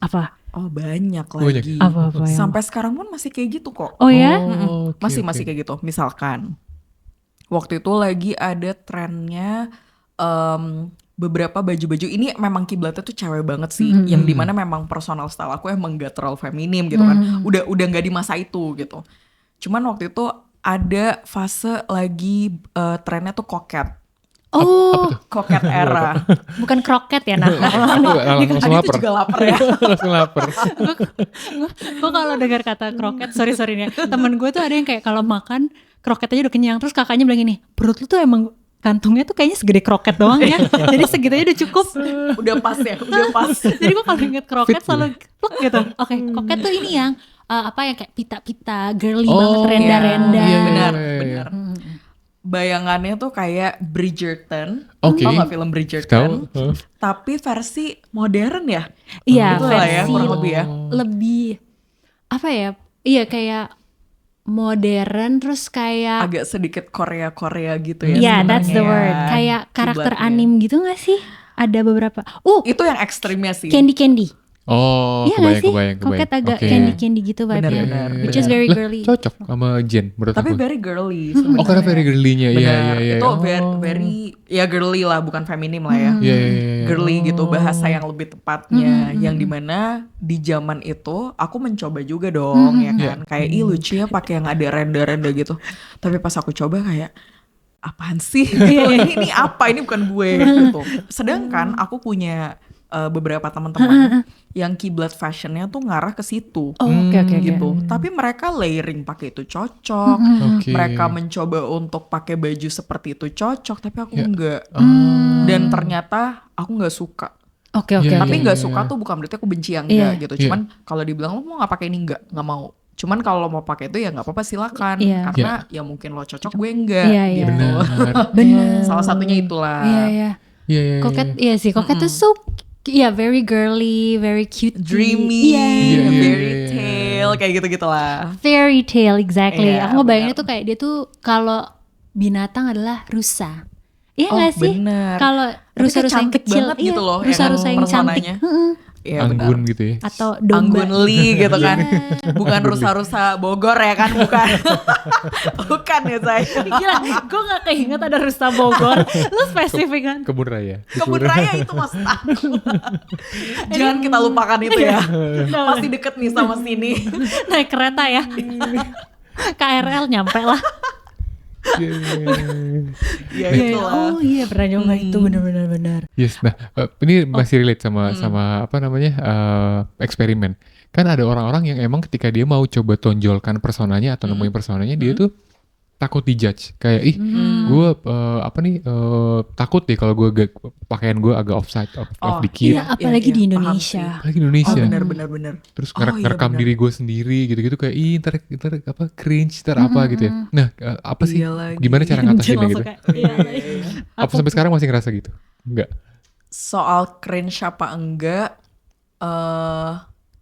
Apa? Oh banyak lagi. Apa Sampai sekarang pun masih kayak gitu kok. Oh ya? Masih kayak gitu. Misalkan waktu itu lagi ada trennya beberapa baju-baju ini memang kiblatnya tuh cewek banget sih, yang dimana memang personal style aku emang gak terlalu feminim gitu kan, udah gak di masa itu gitu. Cuman waktu itu ada fase lagi trennya tuh koket. Koket era. Bukan kroket ya, nah. Langsung lapar. Juga lapar ya. Langsung lapar. Gue kalau dengar kata kroket, sorry nih, temen gue tuh ada yang kayak kalau makan kroket aja udah kenyang, terus kakaknya bilang gini, perut lu tuh emang kantungnya tuh kayaknya segede kroket doang ya, jadi segitu aja udah cukup. Udah pas. Jadi gue kalau inget kroket selalu pluk gitu. Oke, kroket tuh ini yang apa yang kayak pita-pita, girly banget, renda-renda. Iya, benar. Bayangannya tuh kayak Bridgerton. Tau gak film Bridgerton? Tapi versi modern ya? Iya, versi ya, lebih apa ya? Iya kayak modern terus kayak agak sedikit Korea gitu ya. yeah, that's the sebenarnya word. ya, Kayak karakter kiblatnya. anim gitu gak sih? Ada beberapa. Itu yang ekstrimnya sih. Candy. Oh, Iya gak sih? kebayang. Koket agak Oke. candy gitu vibe-nya. Benar, Which is very Lah, girly. cocok sama Jen menurut Tapi aku. very girly sebenarnya. Oh, karena very girly-nya. Iya. Benar. Itu Oh. very ya girly lah, bukan feminim lah ya. Iya. Girly gitu, bahasa yang lebih tepatnya. Hmm. Yang dimana di zaman itu aku mencoba juga dong ya kan. Kayak lucu ya pakai yang ada renda-renda gitu. Tapi pas aku coba kayak apaan sih? ini apa? Ini bukan gue gitu. Sedangkan aku punya beberapa teman-teman yang kiblat fashionnya tuh ngarah ke situ. Oke. Gitu. Tapi mereka layering pakai itu cocok. Oke. Mereka mencoba untuk pakai baju seperti itu cocok, tapi aku enggak. Dan ternyata aku nggak suka. Oke. Iya, Tapi iya, nggak iya. suka tuh bukan berarti aku benci yang enggak Iya. gitu. Cuman kalau dibilang lo mau nggak pakai ini nggak mau. Cuman kalau mau pakai itu ya nggak apa-apa silakan. Iya. Karena ya mungkin lo cocok gue enggak. Iya. Gitu. Bener. Salah satunya itulah. Iya. Iya. Koket, iya sih. Koket tuh so, very girly, very cute, Dreamy, Iya. fairy tale, kayak gitu-gitu lah. Fairy tale, exactly. Iya, Aku ngebayanginnya benar. tuh kayak dia tuh kalau binatang adalah rusa. Iya Oh, nggak sih? bener. Kalau Tapi rusa-rusa kayak yang cantik kecil, banget gitu loh, ya rusa-rusa kan, yang cantik, personanya. Iya benar. Anggun gitu ya. atau domba. Anggun Lee gitu kan. Bukan rusa-rusa Bogor ya kan, bukan. Bukan ya saya. Gila, gue gak keinget ada rusa Bogor. Lu spesifik kan? Kebun raya. Kebun raya itu maksud aku. Jangan kita lupakan itu ya. Masih deket nih sama sini. Naik kereta ya. KRL nyampe lah. Ya Iya, itulah. oh iya pernah nyoba itu benar-benar. Yes, nah ini masih relate sama apa namanya eksperimen. Kan ada orang-orang yang emang ketika dia mau coba tonjolkan personanya atau nemuin personanya, dia tuh takut dijudge. Kayak gue takut deh kalau gue pakaian gue agak off dikit. Iya, apalagi di paham Indonesia. sih. Lagi Indonesia. Benar. Terus Oh, iya, ngerekam benar. diri gue sendiri gitu-gitu kayak ntar apa cringe ntar apa gitu ya. Nah apa sih Iya lagi. gimana cara ngatasinnya Langsung gitu? kayak, iya. Apa sampai sekarang masih ngerasa gitu? Enggak. Soal cringe apa enggak,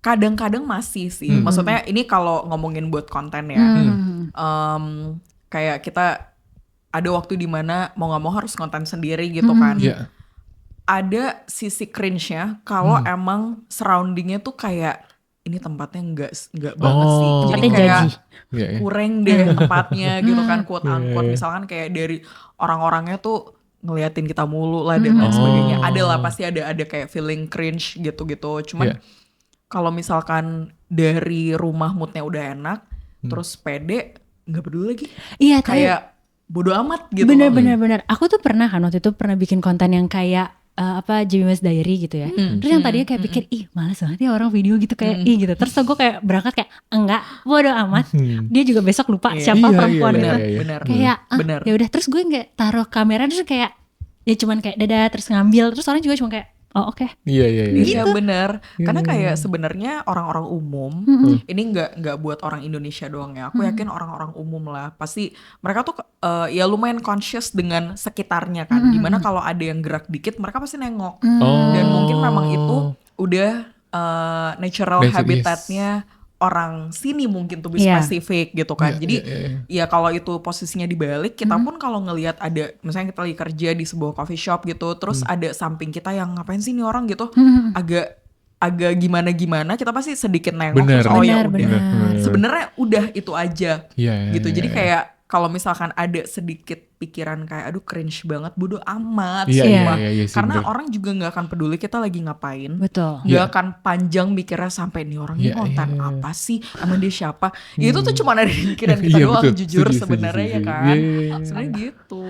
kadang-kadang masih sih. Maksudnya ini kalau ngomongin buat konten ya. Kayak kita ada waktu dimana mau nggak mau harus konten sendiri gitu kan. Iya. Ada sisi cringe-nya kalau emang surroundingnya tuh kayak ini tempatnya nggak banget sih. Jadi Tempatnya kayak judgy. Iya, iya. kurang deh tempatnya gitu kan, quote unquote. Misalkan kayak dari orang-orangnya tuh ngeliatin kita mulu lah dan lain sebagainya. Ada lah, pasti ada kayak feeling cringe gitu-gitu. Cuman kalau misalkan dari rumah moodnya udah enak, terus pede, nggak peduli lagi. Iya, tapi Kayak bodo amat gitu. bener. Aku tuh pernah kan waktu itu pernah bikin konten yang kayak Jemima's Diary gitu ya. Terus yang tadinya kayak pikir, ih males banget ya orang video gitu kayak ih gitu. Terus gue kayak berangkat kayak enggak, bodo amat. Dia juga besok lupa siapa Iya, perempuan iya, itu. iya. Bener. Kayak Bener. ya udah, terus gue nggak taruh kamera, terus kayak ya cuman kayak dadah terus ngambil, terus orang juga cuma kayak oh oke. Iya. Iya benar. Karena kayak sebenarnya orang-orang umum ini nggak buat orang Indonesia doang ya. Aku yakin orang-orang umum lah pasti mereka tuh ya lumayan conscious dengan sekitarnya kan. Dimana kalau ada yang gerak dikit mereka pasti nengok. Dan mungkin memang itu udah natural Basic, habitatnya orang sini mungkin tuh Iya. spesifik gitu kan. Iya, Jadi iya. ya kalau itu posisinya dibalik, kita pun kalau ngelihat ada misalnya kita lagi kerja di sebuah coffee shop gitu, terus ada samping kita yang ngapain sih nih orang gitu, agak gimana kita pasti sedikit nengok. Bener. Terus, oh ya Bener, udah. bener. Sebenarnya udah itu aja Iya, gitu. iya, Jadi iya. kayak kalau misalkan ada sedikit pikiran kayak aduh cringe banget, bodo amat Iya, semua. iya sih, Karena bener. orang juga nggak akan peduli kita lagi ngapain. Betul. Nggak akan panjang mikirnya sampai nih orang ini Iya, konten iya. apa sih, emang dia siapa. Itu tuh cuma ada di pikiran kita Iya, doang, betul. jujur Setuju, sebenarnya setuju, ya setuju. kan. Iya. Sebenarnya gitu.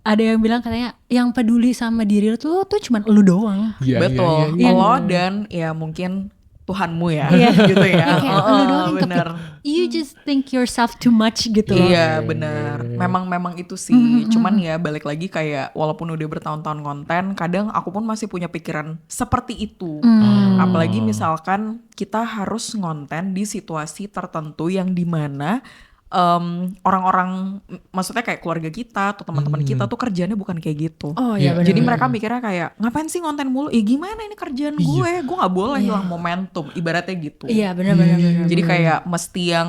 Ada yang bilang katanya yang peduli sama diri lu tuh cuman lu doang. Iya, Betul. iya. Lo dan ya mungkin Tuhanmu ya, Iya. gitu ya. Kayak lu doang yang bener. You just think yourself too much gitu. Iya benar. Memang itu sih. Cuman ya balik lagi kayak walaupun udah bertahun-tahun konten, kadang aku pun masih punya pikiran seperti itu. Apalagi misalkan kita harus ngonten di situasi tertentu yang dimana orang-orang, maksudnya kayak keluarga kita atau teman-teman kita tuh kerjanya bukan kayak gitu. Oh iya, Iya. benar. Jadi mereka mikirnya kayak ngapain sih ngonten mulu? Gimana ini kerjaan gue nggak boleh hilang momentum. Ibaratnya gitu. Iya benar. Jadi kayak mesti yang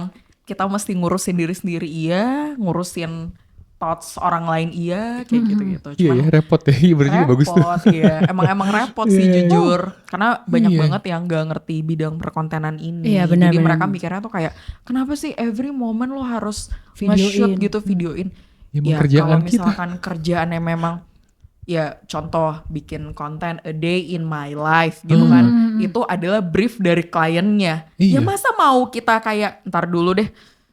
kita mesti ngurusin diri sendiri iya, ngurusin thoughts orang lain iya, kayak gitu-gitu. Iya ya, repot ya, berarti bagus tuh. Iya, emang repot sih jujur. Karena banyak banget yang gak ngerti bidang perkontenan ini. Iya, benar, jadi benar. mereka mikirnya tuh kayak, kenapa sih every moment lo harus nge-shoot gitu, videoin. Ya, Kalau misalkan kerjaannya memang, ya contoh bikin konten a day in my life gitu kan. Itu adalah brief dari kliennya. Ya masa mau kita kayak, ntar dulu deh.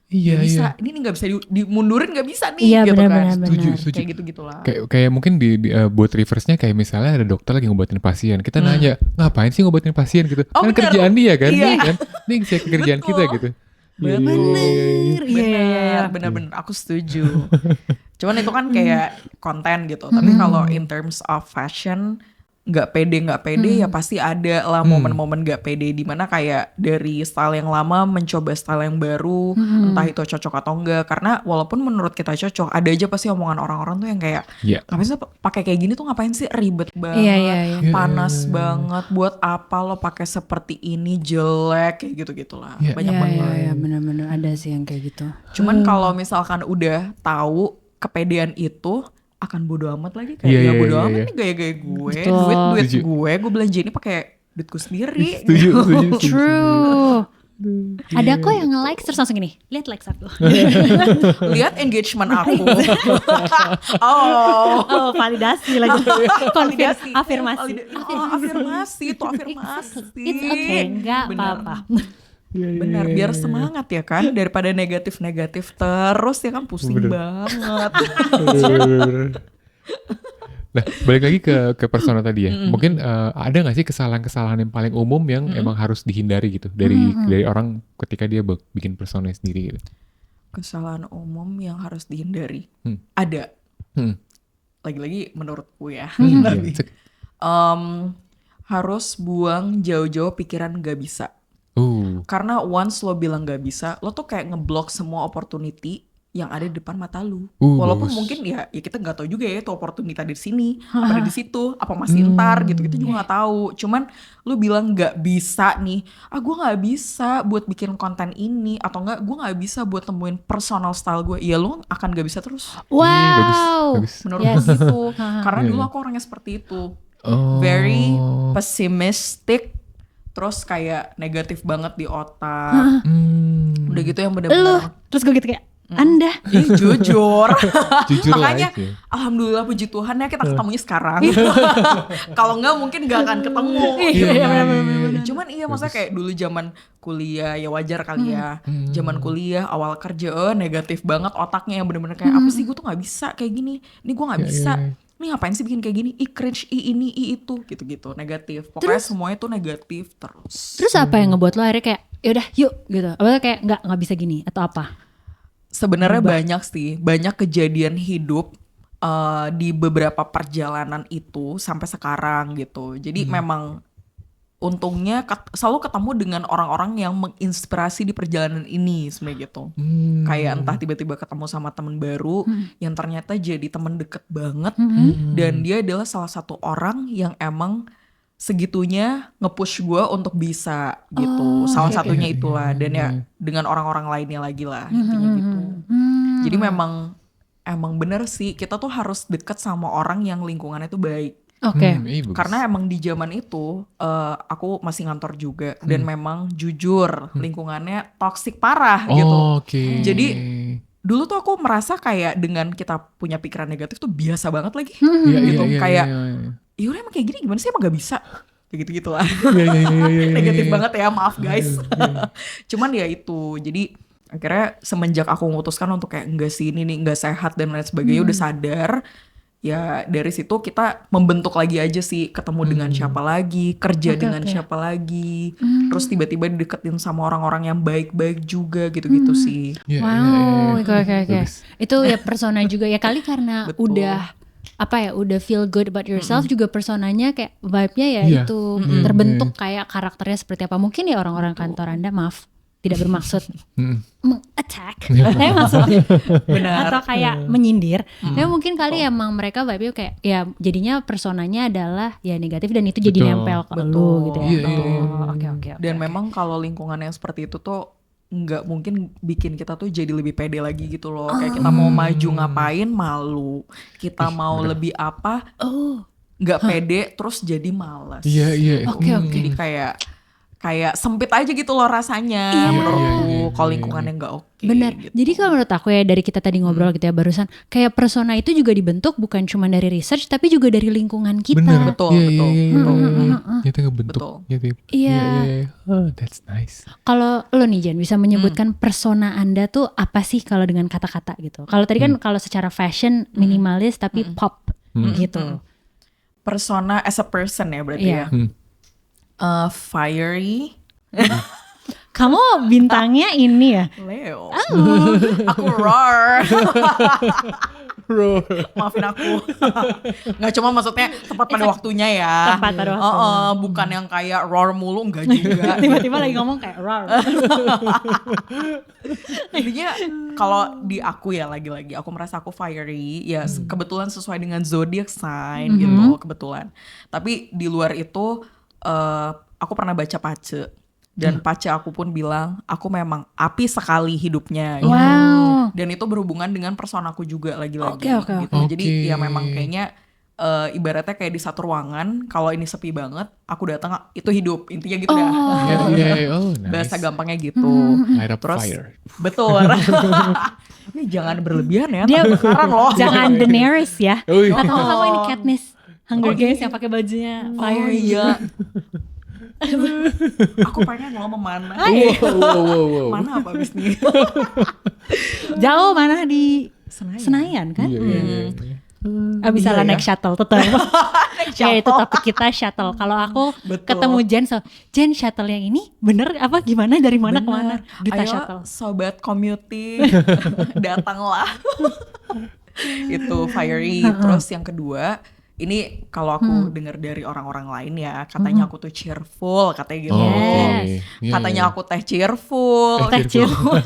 Iya, bisa, iya. ini gak bisa dimundurin, gak bisa nih, Iya, gitu benar, kan. benar. Setuju. Kayak gitu-gitulah. Kayak mungkin buat reverse-nya kayak misalnya ada dokter lagi ngobatin pasien, kita nanya ngapain sih ngobatin pasien gitu? Oh, Kan bener. kerjaan dia kan, Iya. kan? Ini saya kerjaan kita gitu. Bener, aku setuju. Cuman itu kan kayak konten gitu. Tapi kalau in terms of fashion, nggak pede ya pasti ada lah momen-momen nggak pede di mana kayak dari style yang lama mencoba style yang baru, entah itu cocok atau enggak. Karena walaupun menurut kita cocok, ada aja pasti omongan orang-orang tuh yang kayak ngapain sih pakai kayak gini tuh, ngapain sih ribet banget, Iya. panas banget, buat apa lo pakai seperti ini, jelek, kayak gitu-gitulah. Banyak banget. Iya, benar-benar ada sih yang kayak gitu. Cuman kalau misalkan udah tahu kepedean itu, akan bodo amat lagi kayak Iya, bodo iya, amat iya. nih gaya-gaya gue, Betul. duit Setuju. gue belanja ini pakai duitku sendiri. Setuju. True. Ada kok yang nge-like terus langsung gini, lihat likes aku. Lihat engagement aku. Oh, validasi lagi. Validasi. Afirmasi. Afirmasi, itu afirmasi. It's okay, enggak Bener. apa-apa. Benar, biar semangat ya kan, daripada negatif-negatif terus ya kan, pusing banget. Nah, balik lagi ke persona tadi ya. Mungkin ada nggak sih kesalahan-kesalahan yang paling umum yang emang harus dihindari gitu dari orang ketika dia bikin persona sendiri gitu? Kesalahan umum yang harus dihindari. Ada. Lagi-lagi menurutku ya. Harus buang jauh-jauh pikiran gak bisa. Karena once lo bilang gak bisa, lo tuh kayak ngeblok semua opportunity yang ada di depan mata lu. Walaupun bagus. mungkin ya kita nggak tahu juga ya itu opportunity di sini, apa ada di situ, apa masih ntar gitu juga nggak tahu. Cuman lu bilang nggak bisa nih, gue nggak bisa buat bikin konten ini, atau nggak gue nggak bisa buat temuin personal style gue. Ya lu akan nggak bisa terus. Wow. Bagus. Menurut gue gitu. Karena dulu aku orangnya seperti itu, very pessimistic. Terus kayak negatif banget di otak. Udah gitu yang bener-bener. Terus gue gitu kayak, Anda. Jujur. Makanya ya. Alhamdulillah puji Tuhan ya kita ketemunya sekarang. Kalau enggak mungkin gak akan ketemu. Cuman maksudnya kayak dulu zaman kuliah ya wajar kali ya. Zaman kuliah awal kerja negatif banget otaknya, yang bener-bener kayak apa sih gue tuh gak bisa kayak gini. Ini gue gak bisa. Nih ngapain sih bikin kayak gini, cringe, ini, itu, gitu-gitu, negatif. Pokoknya semuanya tuh negatif terus. Terus apa yang ngebuat lo akhirnya kayak, yaudah yuk gitu. Apa kayak nggak bisa gini atau apa? Sebenarnya banyak sih, banyak kejadian hidup di beberapa perjalanan itu sampai sekarang gitu. Jadi memang untungnya selalu ketemu dengan orang-orang yang menginspirasi di perjalanan ini sebenarnya gitu. Kayak entah tiba-tiba ketemu sama teman baru yang ternyata jadi teman deket banget, dan dia adalah salah satu orang yang emang segitunya nge-push gue untuk bisa gitu. Salah satunya itulah, dan ya dengan orang-orang lainnya lagi lah intinya gitu. Jadi memang bener sih kita tuh harus deket sama orang yang lingkungannya tuh baik. Oke. Karena emang di zaman itu aku masih ngantor juga, dan memang jujur lingkungannya toksik parah gitu. Jadi dulu tuh aku merasa kayak dengan kita punya pikiran negatif tuh biasa banget lagi gitu. Kayak ya udah emang kayak gini gimana sih, emang gak bisa kayak gitu lah. Negatif banget ya, maaf guys. Cuman ya itu, jadi akhirnya semenjak aku memutuskan untuk kayak enggak sih ini nih nggak sehat dan lain sebagainya, udah sadar. Ya dari situ kita membentuk lagi aja sih, ketemu dengan siapa lagi, kerja dengan siapa lagi, terus tiba-tiba dideketin sama orang-orang yang baik-baik juga gitu-gitu sih. Wow, oke. Itu ya persona juga ya kali karena udah udah feel good about yourself, juga personanya kayak vibe-nya ya itu terbentuk kayak karakternya seperti apa. Mungkin ya orang-orang kantor Anda, maaf, tidak bermaksud meng-attack, Benar. atau kayak menyindir. Tapi mungkin kali emang mereka vibe-nya kayak ya jadinya personanya adalah ya negatif, dan itu jadi nempel ke lu gitu ya. Oke. Dan memang kalau lingkungan yang seperti itu tuh nggak mungkin bikin kita tuh jadi lebih pede lagi gitu loh. Kayak kita mau maju ngapain malu, kita mau lebih apa nggak pede terus jadi malas. Iya. Oke. Jadi kayak sempit aja gitu loh rasanya menurutku kalau lingkungannya nggak oke. Benar. Gitu. Jadi kalau menurut aku ya dari kita tadi ngobrol gitu ya barusan, kayak persona itu juga dibentuk bukan cuma dari research tapi juga dari lingkungan kita. Bener. Betul. Kita ngebentuk. Betul. Iya. Oh, that's nice. Kalau lo nih Jen bisa menyebutkan persona Anda tuh apa sih kalau dengan kata-kata gitu. Kalau tadi kan kalau secara fashion minimalis tapi pop gitu. Persona as a person ya berarti ya. Fiery. Kamu bintangnya ini ya? Leo. Aku roar. Maafin aku. Nggak cuma maksudnya tepat pada waktunya ya. Tepat pada waktunya. Bukan yang kayak roar mulu, enggak juga. Tiba-tiba lagi ngomong kayak roar. Intinya kalau di aku ya lagi-lagi aku merasa aku fiery ya kebetulan sesuai dengan zodiac sign gitu kebetulan. Tapi di luar itu aku pernah baca Pace dan Pace aku pun bilang aku memang api sekali hidupnya gitu. Wow. Dan itu berhubungan dengan personaku juga lagi-lagi Oke. gitu. Jadi ya memang kayaknya ibaratnya kayak di satu ruangan kalau ini sepi banget aku datang itu hidup intinya gitu dah. Oh, nice. Bahasa gampangnya gitu. Light up Terus fire. betul. Ini jangan berlebihan ya. Dia bakaran loh. Jangan Daenerys ya. Oh, iya. Atau sama ini Katniss Hunger Games yang pakai bajunya fire. Oh iya. Aku pengen lo memana. Wow. Mana apa abis nih? Jauh mana di Senayan kan? Iya. Bisa lah naik shuttle tetap. Ya itu shuttle. topik kita shuttle. Kalau aku Betul. ketemu Jen shuttle yang ini bener apa gimana dari mana ke mana? Duta Ayo shuttle. sobat commuting datanglah. Itu fiery. Terus yang kedua ini kalau aku dengar dari orang-orang lain ya katanya aku tuh cheerful katanya gitu. Yes. Iya, Katanya iya. aku teh cheerful. Cheerful.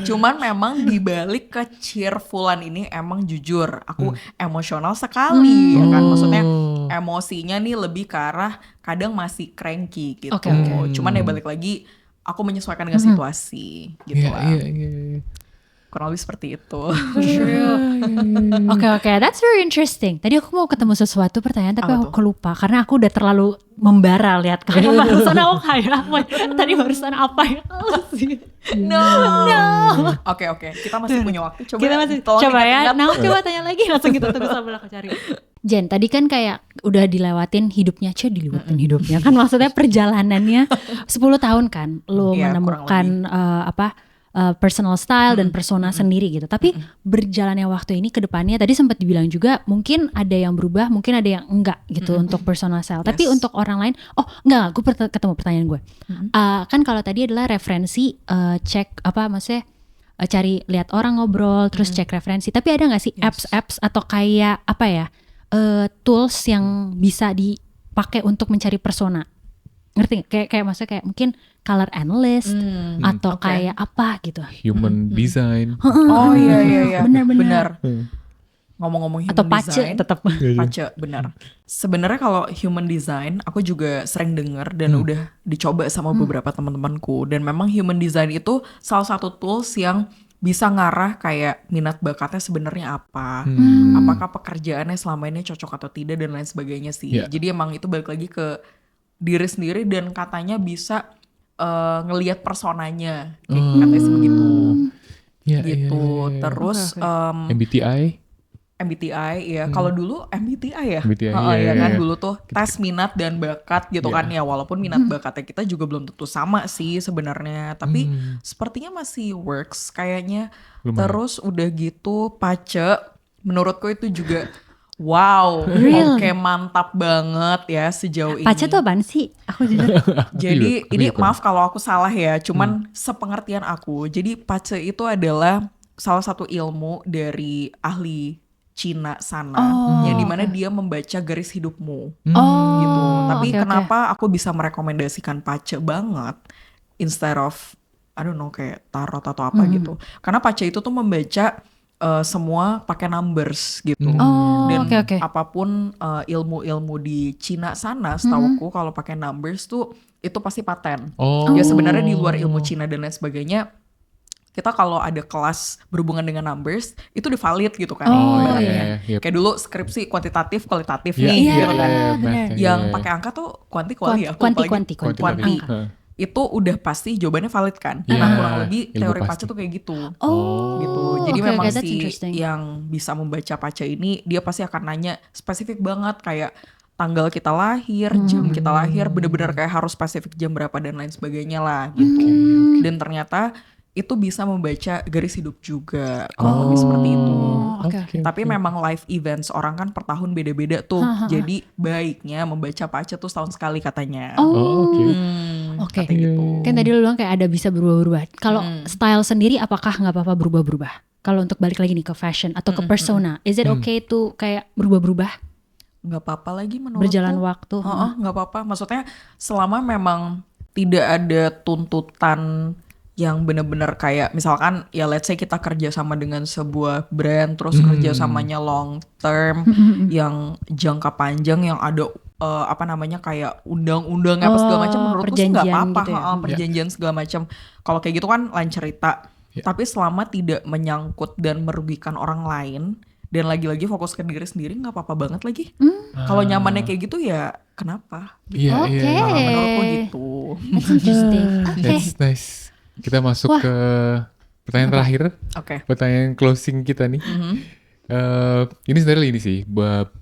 Cuman memang dibalik ke cheerfulan ini emang jujur aku emosional sekali ya kan. Maksudnya emosinya nih lebih ke arah kadang masih cranky gitu. Oke. Cuman ya balik lagi aku menyesuaikan dengan situasi gitu lah. Iya. Kurang lebih seperti itu. Oke, that's very interesting. Tadi aku mau ketemu sesuatu pertanyaan tapi Apa aku lupa karena aku udah terlalu membara lihat kamu barusan aku kayak apa? Tadi barusan apa ya? No. Oke. Kita masih punya waktu. Coba Kita masih tolong coba ya. ingat-ingat. Nah, aku coba tanya lagi langsung kita tunggu sambil aku cari. Jen, tadi kan kayak udah dilewatin hidupnya, hidupnya kan maksudnya perjalanannya 10 tahun kan lo Iya, menemukan personal style dan persona sendiri gitu. Tapi berjalannya waktu ini ke depannya tadi sempat dibilang juga mungkin ada yang berubah, mungkin ada yang enggak gitu untuk personal style. Tapi untuk orang lain, gue ketemu pertanyaan gue. Kan kalau tadi adalah referensi cek maksudnya cari lihat orang ngobrol terus cek referensi. Tapi ada nggak sih apps atau kayak tools yang bisa dipakai untuk mencari persona? Ngerti gak? Kayak maksudnya kayak mungkin color analyst atau kayak apa gitu. Human design. Oh iya. Benar. Ngomong-ngomong human Atau Pace design. tetap. Pace, benar. Sebenarnya kalau human design aku juga sering dengar dan udah dicoba sama beberapa teman-temanku dan memang human design itu salah satu tools yang bisa ngarah kayak minat bakatnya sebenarnya apa, apakah pekerjaannya selama ini cocok atau tidak dan lain sebagainya sih. Yeah. Jadi emang itu balik lagi ke diri sendiri dan katanya bisa ngelihat personanya, katanya sih begitu. Iya. Gitu. Terus MBTI ya. Kalau dulu MBTI ya. MBTI, Ya kan iya. dulu tuh tes minat dan bakat gitu kan ya. Walaupun minat bakatnya kita juga belum tentu sama sih sebenarnya. Tapi sepertinya masih works kayaknya. Lumayan. Terus udah gitu Pace menurutku itu juga wow, Real. oke mantap banget ya sejauh ini. Pace tuh apaan sih? Aku jujur. Jadi Aku ini juga. maaf kalau aku salah ya, cuman sepengertian aku. Jadi Pace itu adalah salah satu ilmu dari ahli Cina sana, yang dimana dia membaca garis hidupmu, gitu. Tapi oke. kenapa aku bisa merekomendasikan Pace banget instead of I don't know kayak tarot atau apa gitu? Karena Pace itu tuh membaca semua pakai numbers gitu. Dan oke. apapun ilmu-ilmu di Cina sana, setauku kalau pakai numbers tuh itu pasti paten. Oh. Ya sebenarnya di luar ilmu Cina dan lain sebagainya, kita kalau ada kelas berhubungan dengan numbers itu udah valid gitu kan. iya. Kayak dulu skripsi kuantitatif, kualitatif Iya, nih gitu kan. benar. Yang pakai angka tuh kuanti ya. aku lupa lagi. Kuanti. Itu udah pasti jawabannya valid kan. Iya, Nah kurang lebih ilmu teori pasti. paca tuh kayak gitu. Gitu. Oh, Jadi oke, memang that's si interesting. yang bisa membaca paca ini dia pasti akan nanya spesifik banget kayak tanggal kita lahir, jam kita lahir, bener-bener kayak harus spesifik jam berapa dan lain sebagainya lah gitu. Dan ternyata itu bisa membaca garis hidup juga kalau lebih seperti itu. Oke. Tapi memang live events orang kan per tahun beda-beda tuh. Jadi baiknya membaca paca tuh setahun sekali katanya. Oke. Katanya gitu. Kan tadi lu bilang kayak ada bisa berubah-ubah. Kalau style sendiri apakah nggak apa-apa berubah-berubah? Kalau untuk balik lagi nih ke fashion atau ke persona, is it okay tuh kayak berubah-berubah Nggak apa-apa lagi menurutku. berjalan waktu? Nggak apa-apa. Maksudnya selama memang tidak ada tuntutan yang benar-benar kayak misalkan ya let's say kita kerja sama dengan sebuah brand terus kerja samanya long term yang jangka panjang yang ada apa namanya kayak undang-undang apa segala macam menurutku sih nggak perjanjian apa-apa gitu ya? perjanjian segala macam. Kalau kayak gitu kan lain cerita. Tapi selama tidak menyangkut dan merugikan orang lain dan lagi-lagi fokus ke diri sendiri nggak apa-apa banget lagi. Kalau nyamannya kayak gitu ya kenapa? Iya, Oke. iya. Menurutku gitu. That's interesting. Oke. That's nice. Kita masuk ke pertanyaan terakhir. Oke. Pertanyaan closing kita nih. Ini sebenarnya ini sih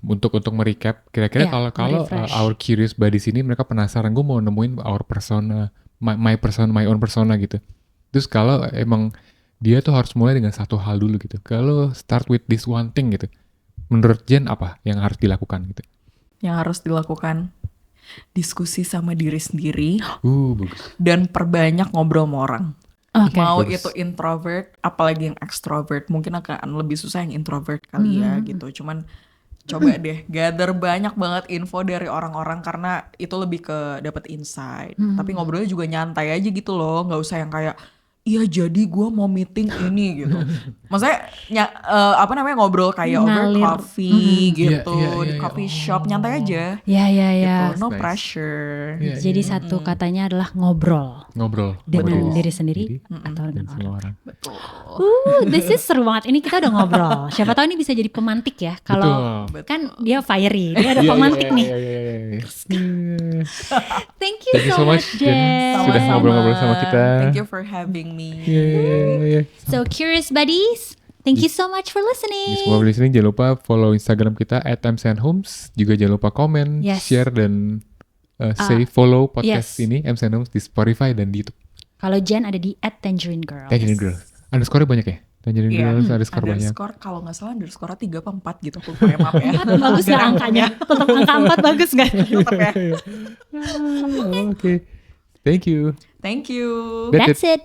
untuk merecap. Kira-kira Iya, kalau refresh. our curious buddies ini mereka penasaran, gue mau nemuin our persona, my own persona gitu. Terus kalau emang dia tuh harus mulai dengan satu hal dulu gitu. Kalau start with this one thing gitu. Menurut Jen apa yang harus dilakukan gitu? Yang harus dilakukan diskusi sama diri sendiri Bagus. dan perbanyak ngobrol sama orang. Oke. Mau Bagus. itu introvert, apalagi yang extrovert, mungkin akan lebih susah yang introvert kali ya gitu. Cuman coba deh gather banyak banget info dari orang-orang karena itu lebih ke dapat insight. Tapi ngobrolnya juga nyantai aja gitu loh, nggak usah yang kayak iya jadi gue mau meeting ini gitu. Maksudnya apa namanya ngobrol kayak over Ngalir. coffee gitu Iya, di iya. coffee shop nyantai aja. Ya, ya, ya. Gitu, no Nice. pressure. Iya, Jadi satu katanya adalah ngobrol Ngobrol dengan sama diri sendiri atau dan dengan semua orang. Betul. This is seru banget. Ini kita udah ngobrol. Siapa tahu ini bisa jadi pemantik ya. Kalau Betul. kan dia fiery, dia ada Iya, pemantik nih. Iya. Thank you, Thank you so much, Jen. Jen. Sudah Sama-sama. ngobrol-ngobrol sama kita. Thank you for having me. Iya. So curious buddies, thank you so much for listening. Semua listening jangan lupa follow Instagram kita @msnhomes. Juga jangan lupa komen, Yes. share dan follow podcast yes. ini msnhomes di Spotify dan di YouTube. Kalau Jen ada di @tangerine_girls. Tangerine Girl. Underscore banyak ya? Tangerine Iya, Girls underscore banyak. underscore kalau nggak salah underscore 3 apa 4 gitu aku lupa ya, maaf ya. Bagus gak angkanya? Tetap angka 4 bagus gak? Tetep ya. Oke. Thank you. Thank you. That's it. That's it.